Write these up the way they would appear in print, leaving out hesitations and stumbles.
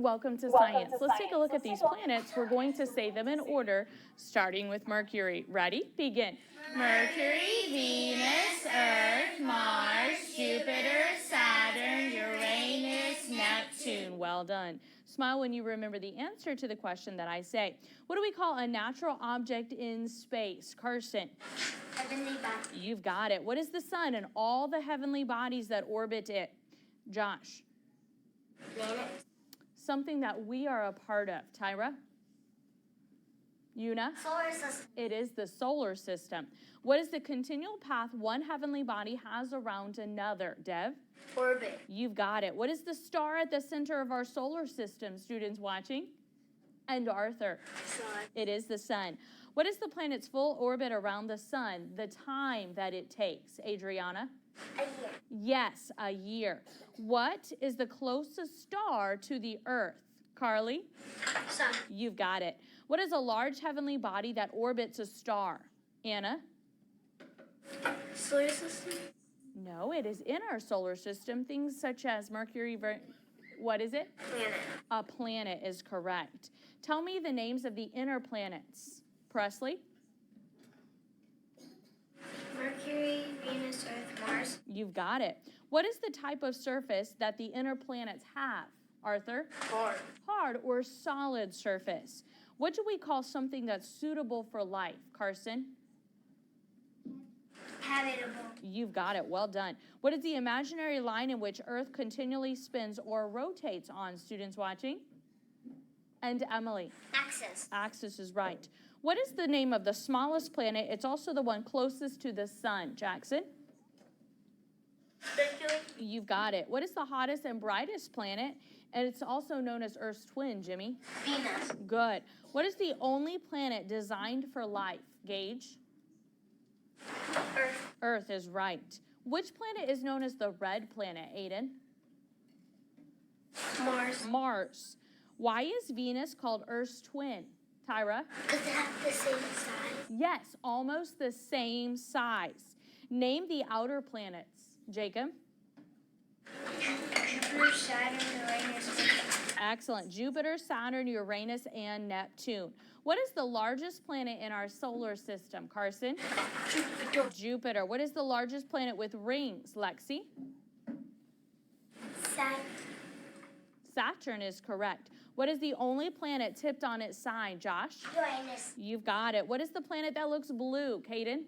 Welcome to Science. Let's take a look at these planets. We're going to say them in order, starting with Mercury. Ready? Begin. Mercury, Venus, Earth, Mars, Jupiter, Saturn, Uranus, Neptune. Well done. Smile when you remember the answer to the question that I say. What do we call a natural object in space? Carson. Heavenly body. You've got it. What is the sun and all the heavenly bodies that orbit it? Josh. Planet. Something that we are a part of. Tyra? Una? Solar system. It is the solar system. What is the continual path one heavenly body has around another? Dev? Orbit. You've got it. What is the star at the center of our solar system, students watching? And Arthur? Sun. It is the sun. What is the planet's full orbit around the sun, the time that it takes? Adriana? A year. Yes, a year. What is the closest star to the Earth? Carly? Sun. You've got it. What is a large heavenly body that orbits a star? Anna? Solar system. No, it is in our solar system. Things such as Mercury, what is it? Planet. A planet is correct. Tell me the names of the inner planets. Presley? Mercury, Venus, Earth, Mars. You've got it. What is the type of surface that the inner planets have? Arthur? Hard. Hard or solid surface. What do we call something that's suitable for life? Carson? Habitable. You've got it. Well done. What is the imaginary line in which Earth continually spins or rotates on? Students watching? And Emily? Axis. Axis is right. What is the name of the smallest planet? It's also the one closest to the sun. Jackson? Mercury. You've got it. What is the hottest and brightest planet? And it's also known as Earth's twin, Jimmy. Venus. Good. What is the only planet designed for life? Gage? Earth. Earth is right. Which planet is known as the red planet, Aiden? Mars. Mars. Why is Venus called Earth's twin? Tyra? Because they have the same size. Yes, almost the same size. Name the outer planets. Jacob? Jupiter, Saturn, Uranus, Neptune. Excellent. Jupiter, Saturn, Uranus, and Neptune. What is the largest planet in our solar system? Carson? Jupiter. Jupiter. What is the largest planet with rings? Lexi? Saturn. Saturn is correct. What is the only planet tipped on its side? Josh? Uranus. You've got it. What is the planet that looks blue? Caden?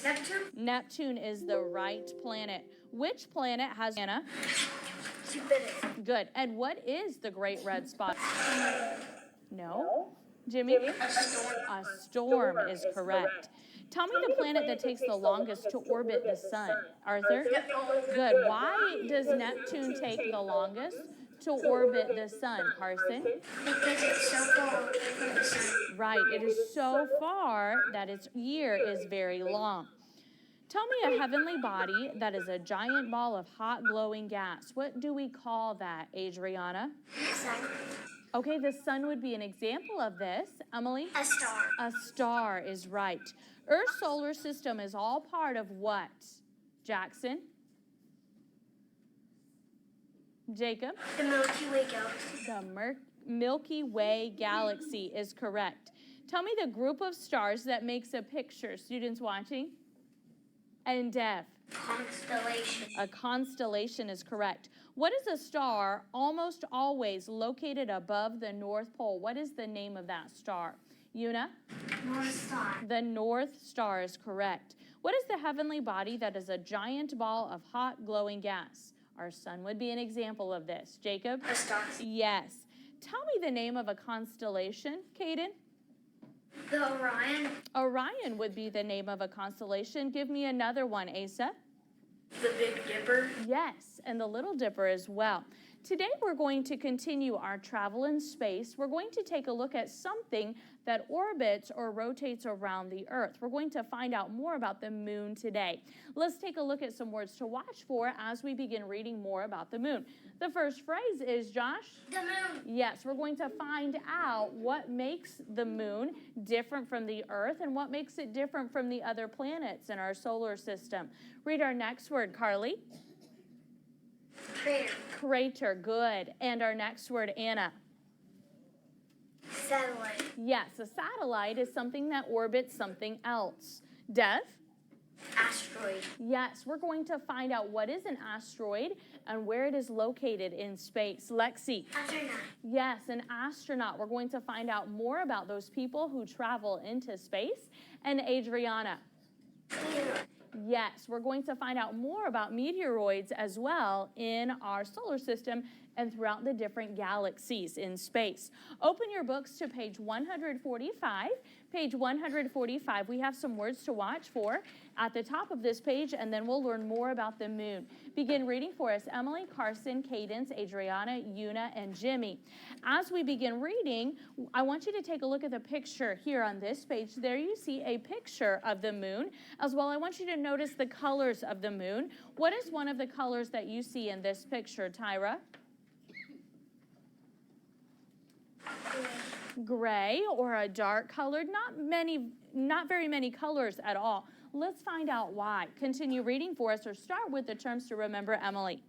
Neptune. Neptune is the right planet. Which planet has Anna? Jupiter. Good. And what is the great red spot? No? Jimmy? A storm. A storm is correct. Tell me the planet that takes the longest to orbit the sun. Arthur? Good. Why does Neptune take the longest to orbit the sun? Carson? Because it's so far from the sun. Right. It is so far that its year is very long. Tell me a heavenly body that is a giant ball of hot glowing gas. What do we call that, Adriana? Sun. Okay, the sun would be an example of this. Emily? A star. A star is right. Earth's solar system is all part of what? Jackson? Jacob? The Milky Way galaxy. The Milky Way galaxy is correct. Tell me the group of stars that makes a picture. Students watching? And Dev? Constellation. A constellation is correct. What is a star almost always located above the North Pole? What is the name of that star? Una? North Star. The North Star is correct. What is the heavenly body that is a giant ball of hot glowing gas? Our sun would be an example of this. Jacob? A star. Yes. Tell me the name of a constellation, Caden. The Orion. Orion would be the name of a constellation. Give me another one, Asa. The Big Dipper. Yes, and the Little Dipper as well. Today we're going to continue our travel in space. We're going to take a look at something that orbits or rotates around the Earth. We're going to find out more about the moon today. Let's take a look at some words to watch for as we begin reading more about the moon. The first phrase is, Josh? The moon. Yes, we're going to find out what makes the moon different from the Earth and what makes it different from the other planets in our solar system. Read our next word, Carly. Crater. Crater, good. And our next word, Anna. Satellite. Yes, a satellite is something that orbits something else. Dev? Asteroid. Yes, we're going to find out what is an asteroid and where it is located in space. Lexi? Astronaut. Yes, an astronaut. We're going to find out more about those people who travel into space. And Adriana? Meteor. Yes, we're going to find out more about meteoroids as well in our solar system and throughout the different galaxies in space. Open your books to page 145. Page 145, we have some words to watch for at the top of this page, and then we'll learn more about the moon. Begin reading for us, Emily, Carson, Cadence, Adriana, Una, and Jimmy. As we begin reading, I want you to take a look at the picture here on this page. There you see a picture of the moon. As well, I want you to notice the colors of the moon. What is one of the colors that you see in this picture, Tyra? Gray, or a dark colored, not very many colors at all. Let's find out why. Continue reading for us, or start with the terms to remember, Emily.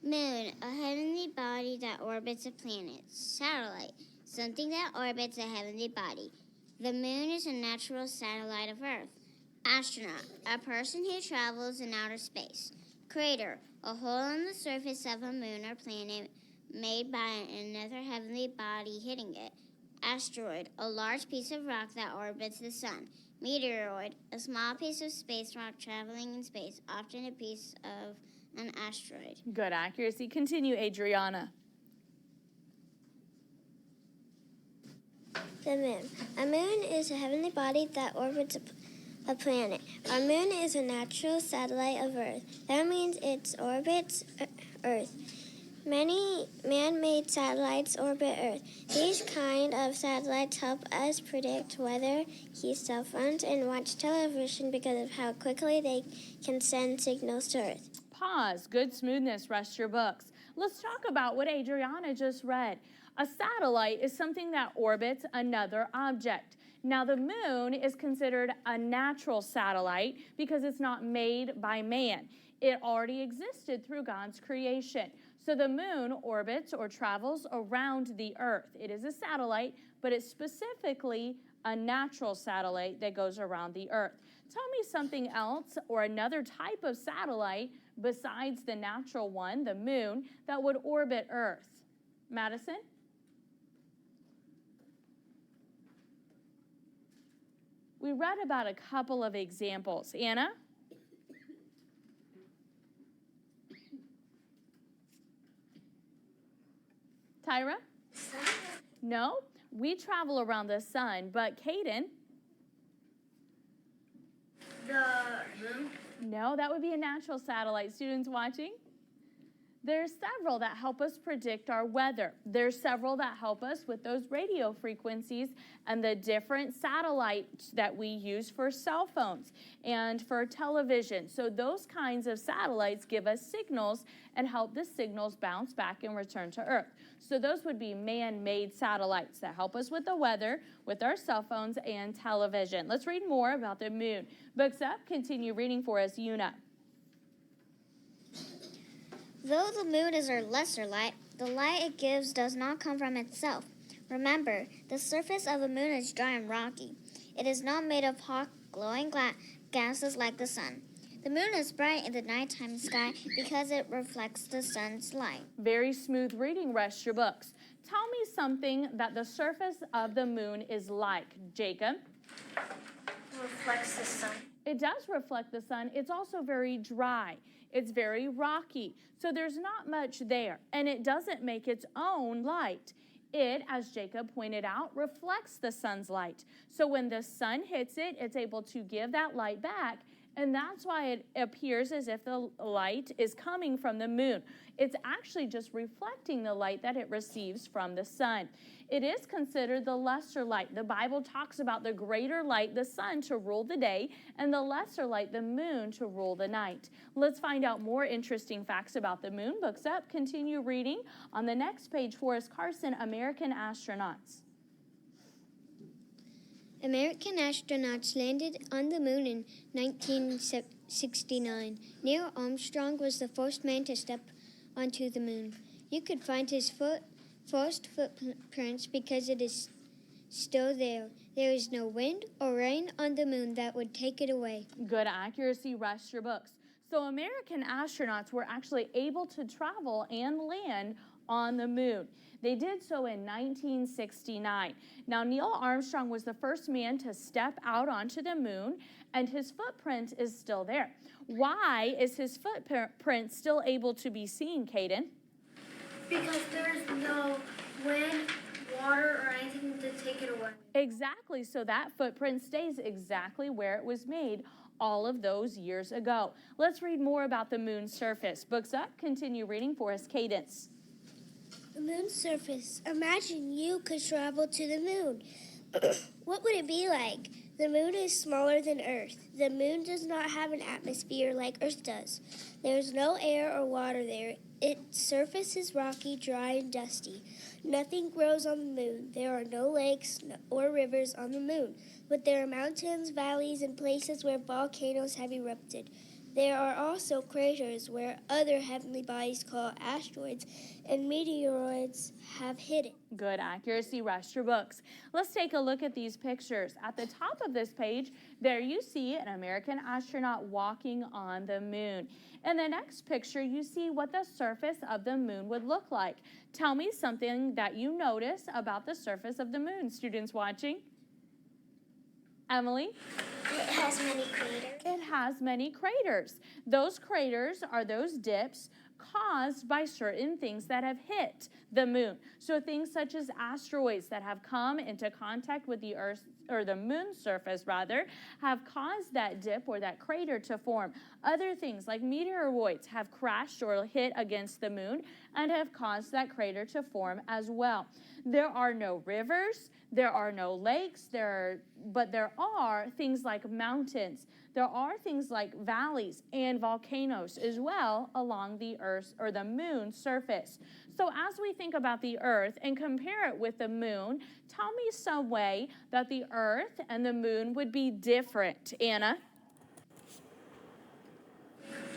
Moon, a heavenly body that orbits a planet. Satellite, something that orbits a heavenly body. The moon is a natural satellite of Earth. Astronaut, a person who travels in outer space. Crater, a hole in the surface of a moon or planet made by another heavenly body hitting it. Asteroid, a large piece of rock that orbits the sun. Meteoroid, a small piece of space rock traveling in space, often a piece of an asteroid. Good accuracy. Continue, Adriana. The moon. A moon is a heavenly body that orbits a planet. Our moon is a natural satellite of Earth. That means it orbits Earth. Many man-made satellites orbit Earth. These kind of satellites help us predict weather, use cell phones, and watch television because of how quickly they can send signals to Earth. Pause. Good smoothness. Rest your books. Let's talk about what Adriana just read. A satellite is something that orbits another object. Now, the moon is considered a natural satellite because it's not made by man. It already existed through God's creation. So the moon orbits or travels around the Earth. It is a satellite, but it's specifically a natural satellite that goes around the Earth. Tell me something else or another type of satellite besides the natural one, the moon, that would orbit Earth. Madison? We read about a couple of examples. Anna? Tyra? Sun. No, we travel around the sun, but Caden? The moon. No, that would be a natural satellite. Students watching? There's several that help us predict our weather. There's several that help us with those radio frequencies and the different satellites that we use for cell phones and for television. So those kinds of satellites give us signals and help the signals bounce back and return to Earth. So those would be man-made satellites that help us with the weather, with our cell phones and television. Let's read more about the moon. Books up, continue reading for us, Una. Though the moon is a lesser light, the light it gives does not come from itself. Remember, the surface of the moon is dry and rocky. It is not made of hot, glowing gases like the sun. The moon is bright in the nighttime sky because it reflects the sun's light. Very smooth reading. Rest your books. Tell me something that the surface of the moon is like, Jacob. Reflects the sun. It does reflect the sun. It's also very dry. It's very rocky. So there's not much there. And it doesn't make its own light. It, as Jacob pointed out, reflects the sun's light. So when the sun hits it, it's able to give that light back. And that's why it appears as if the light is coming from the moon. It's actually just reflecting the light that it receives from the sun. It is considered the lesser light. The Bible talks about the greater light, the sun, to rule the day, and the lesser light, the moon, to rule the night. Let's find out more interesting facts about the moon. Books up. Continue reading. On the next page, Forrest Carson, American Astronauts. American astronauts landed on the moon in 1969. Neil Armstrong was the first man to step onto the moon. You could find his first footprints because it is still there. There is no wind or rain on the moon that would take it away. Good accuracy, rest your books. So American astronauts were actually able to travel and land on the moon. They did so in 1969. Now, Neil Armstrong was the first man to step out onto the moon, and his footprint is still there. Why is his footprint still able to be seen, Caden? Because there's no wind, water, or anything to take it away. Exactly, so that footprint stays exactly where it was made all of those years ago. Let's read more about the moon's surface. Books up, continue reading for us, Cadence. The moon's surface. Imagine you could travel to the moon. What would it be like? The moon is smaller than Earth. The moon does not have an atmosphere like Earth does. There is no air or water there. Its surface is rocky, dry, and dusty. Nothing grows on the moon. There are no lakes or rivers on the moon, but there are mountains, valleys, and places where volcanoes have erupted. There are also craters where other heavenly bodies called asteroids and meteoroids have hidden. Good accuracy, rest your books. Let's take a look at these pictures. At the top of this page, there you see an American astronaut walking on the moon. In the next picture, you see what the surface of the moon would look like. Tell me something that you notice about the surface of the moon, students watching. Emily? It has many craters. It has many craters. Those craters are those dips caused by certain things that have hit the moon. So things such as asteroids that have come into contact with the Earth, or the moon's surface rather, have caused that dip or that crater to form. Other things like meteoroids have crashed or hit against the moon and have caused that crater to form as well. There are no rivers, there are no lakes, but there are things like mountains. There are things like valleys and volcanoes as well along the Earth's or the moon's surface. So as we think about the Earth and compare it with the moon, tell me some way that the Earth and the moon would be different. Anna?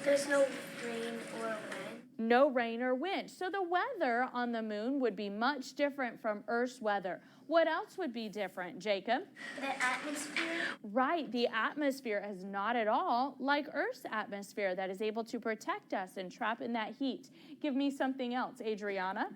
There's no rain or wind. No rain or wind. So the weather on the moon would be much different from Earth's weather. What else would be different, Jacob? The atmosphere. Right, the atmosphere is not at all like Earth's atmosphere that is able to protect us and trap in that heat. Give me something else, Adriana.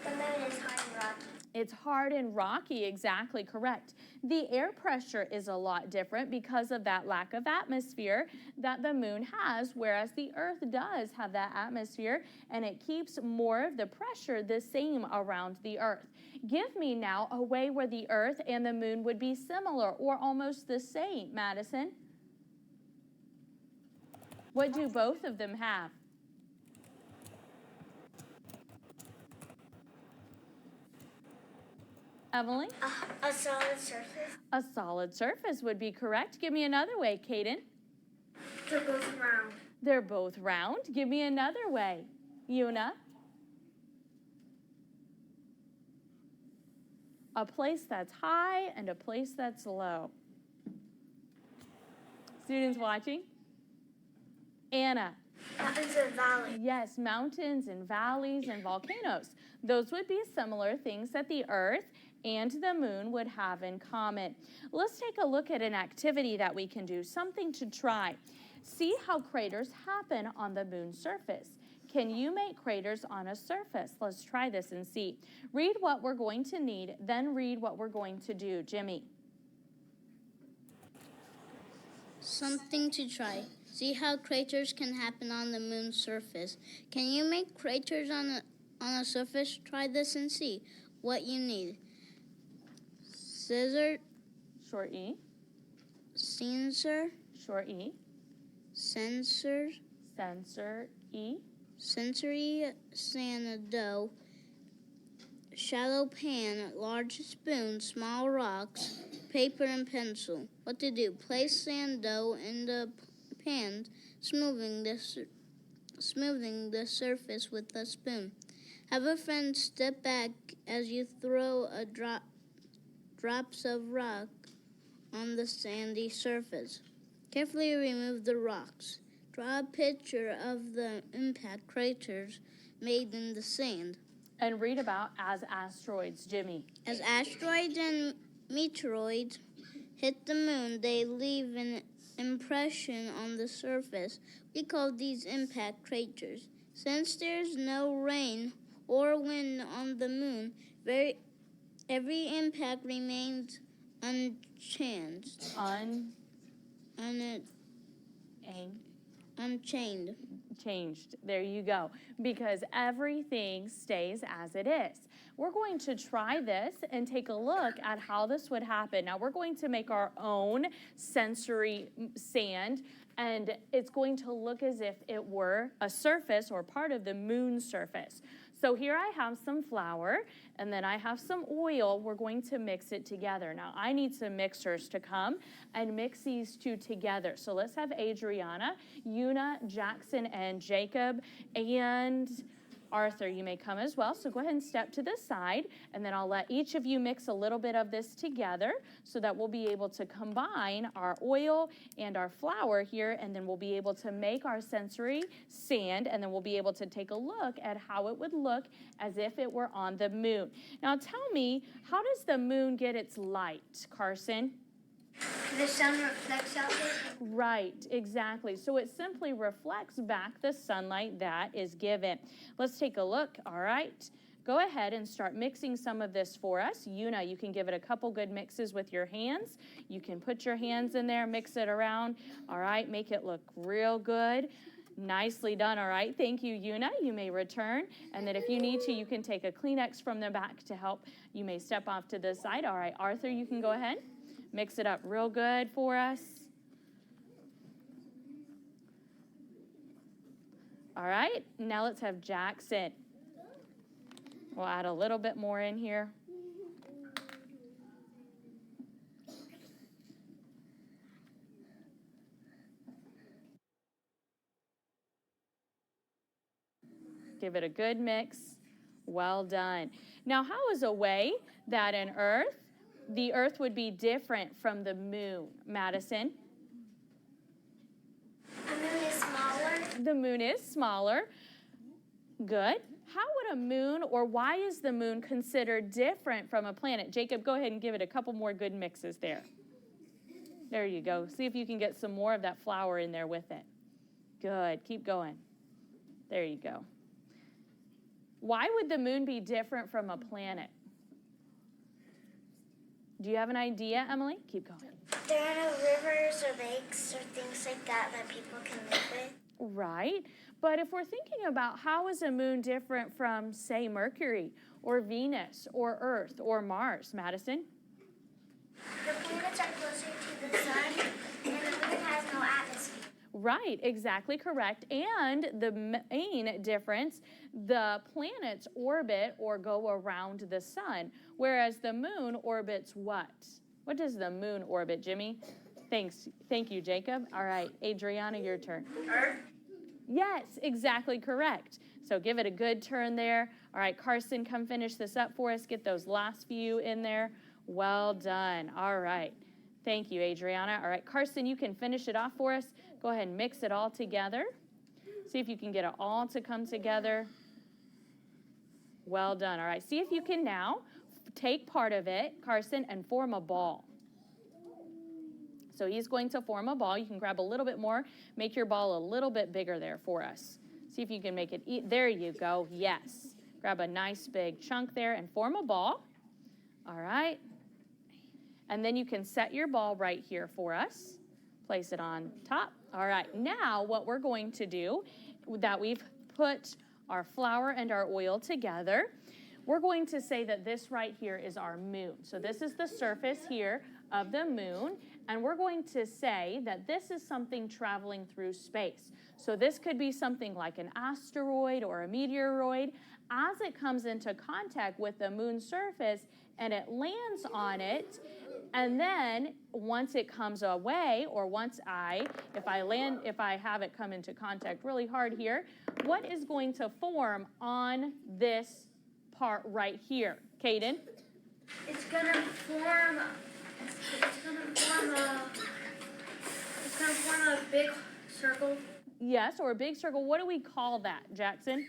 The moon is hard and rocky. It's hard and rocky, exactly correct. The air pressure is a lot different because of that lack of atmosphere that the moon has, whereas the Earth does have that atmosphere and it keeps more of the pressure the same around the Earth. Give me now a way where the Earth and the moon would be similar or almost the same, Madison. What do both of them have? Emily? A solid surface. A solid surface would be correct. Give me another way, Caden. They're both round. They're both round. Give me another way. Yuna? A place that's high and a place that's low. Students watching? Anna? Mountains and valleys. Yes, mountains and valleys and volcanoes. Those would be similar things that the Earth and the moon would have in common. Let's take a look at an activity that we can do, something to try. See how craters happen on the moon's surface. Can you make craters on a surface? Let's try this and see. Read what we're going to need, then read what we're going to do. Jimmy. Something to try. See how craters can happen on the moon's surface. Can you make craters on a surface? Try this and see what you need. Scissor, Short E. sensor, Short E. sensor, Sensor E. sensory sand dough, shallow pan, large spoon, small rocks, paper and pencil. What to do? Place sand dough in the pan, smoothing the surface with a spoon. Have a friend step back as you throw a drops of rock on the sandy surface. Carefully remove the rocks. Draw a picture of the impact craters made in the sand. And read about as asteroids, Jimmy. As asteroids and meteoroids hit the moon, they leave an impression on the surface. We call these impact craters. Since there's no rain or wind on the moon, every impact remains unchanged. Unchained. Changed. There you go. Because everything stays as it is. We're going to try this and take a look at how this would happen. Now we're going to make our own sensory sand, and it's going to look as if it were a surface or part of the moon's surface. So here I have some flour, and then I have some oil. We're going to mix it together. Now I need some mixers to come and mix these two together. So let's have Adriana, Una, Jackson, and Jacob, and Arthur, you may come as well. So go ahead and step to the side, and then I'll let each of you mix a little bit of this together so that we'll be able to combine our oil and our flour here, and then we'll be able to make our sensory sand, and then we'll be able to take a look at how it would look as if it were on the moon. Now tell me, how does the moon get its light, Carson? The sun reflects off it. Right, exactly. So it simply reflects back the sunlight that is given. Let's take a look. All right. Go ahead and start mixing some of this for us. Una, you can give it a couple good mixes with your hands. You can put your hands in there, mix it around. All right, make it look real good. Nicely done. All right, thank you, Una. You may return. And then if you need to, you can take a Kleenex from the back to help. You may step off to the side. All right, Arthur, you can go ahead. Mix it up real good for us. All right, now let's have Jackson. We'll add a little bit more in here. Give it a good mix. Well done. Now, how is a way that the Earth would be different from the moon? Madison? The moon is smaller. The moon is smaller. Good. How would a moon, or why is the moon considered different from a planet? Jacob, go ahead and give it a couple more good mixes there. There you go. See if you can get some more of that flour in there with it. Good. Keep going. There you go. Why would the moon be different from a planet? Do you have an idea, Emily? Keep going. There are no rivers or lakes or things like that people can live with. Right. But if we're thinking about how is a moon different from, say, Mercury or Venus or Earth or Mars, Madison? The planets are closer to the sun, and the moon has no atmosphere. Right, exactly correct. And the main difference, the planets orbit or go around the sun, whereas the moon orbits what? What does the moon orbit, Jimmy? Thank you, Jacob. All right, Adriana, your turn. Earth? Yes, exactly correct. So give it a good turn there. All right, Carson, come finish this up for us. Get those last few in there. Well done. All right. Thank you, Adriana. All right, Carson, you can finish it off for us. Go ahead and mix it all together. See if you can get it all to come together. Well done. All right, see if you can now take part of it, Carson, and form a ball. So he's going to form a ball. You can grab a little bit more. Make your ball a little bit bigger there for us. See if you can make it. There you go. Yes. Grab a nice big chunk there and form a ball. All right. And then you can set your ball right here for us. Place it on top. All right. Now what we're going to do, that we've put our flour and our oil together, we're going to say that this right here is our moon. So this is the surface here of the moon, and we're going to say that this is something traveling through space. So this could be something like an asteroid or a meteoroid. As it comes into contact with the moon's surface and it lands on it, and then once it comes away, or if I have it come into contact really hard here, what is going to form on this part right here? Caden? It's gonna form a big circle. Yes, or a big circle. What do we call that, Jackson?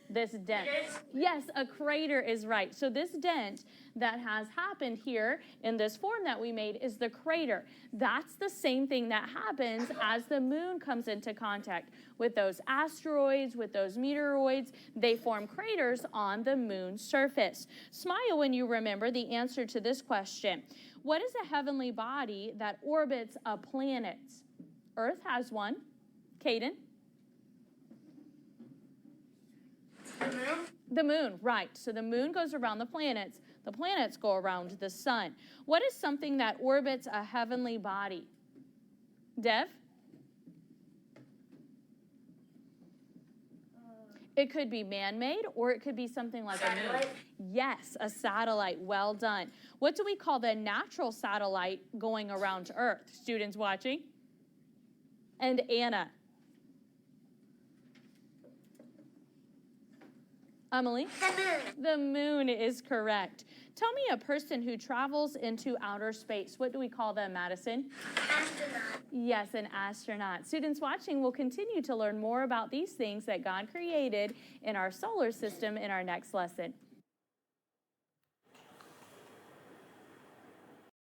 This dent. Yes, a crater is right. So this dent that has happened here in this form that we made is the crater. That's the same thing that happens as the moon comes into contact with those asteroids, with those meteoroids. They form craters on the moon's surface. Smile when you remember the answer to this question. What is a heavenly body that orbits a planet? Earth has one. Caden? The moon? The moon, right. So the moon goes around the planets go around the sun. What is something that orbits a heavenly body? Dev? It could be man-made, or it could be something like Satellite? a moon. Yes, a satellite. Well done. What do we call the natural satellite going around Earth? Students watching? And Anna? Emily? The moon. The moon is correct. Tell me a person who travels into outer space. What do we call them, Madison? Astronaut. Yes, an astronaut. Students watching will continue to learn more about these things that God created in our solar system in our next lesson.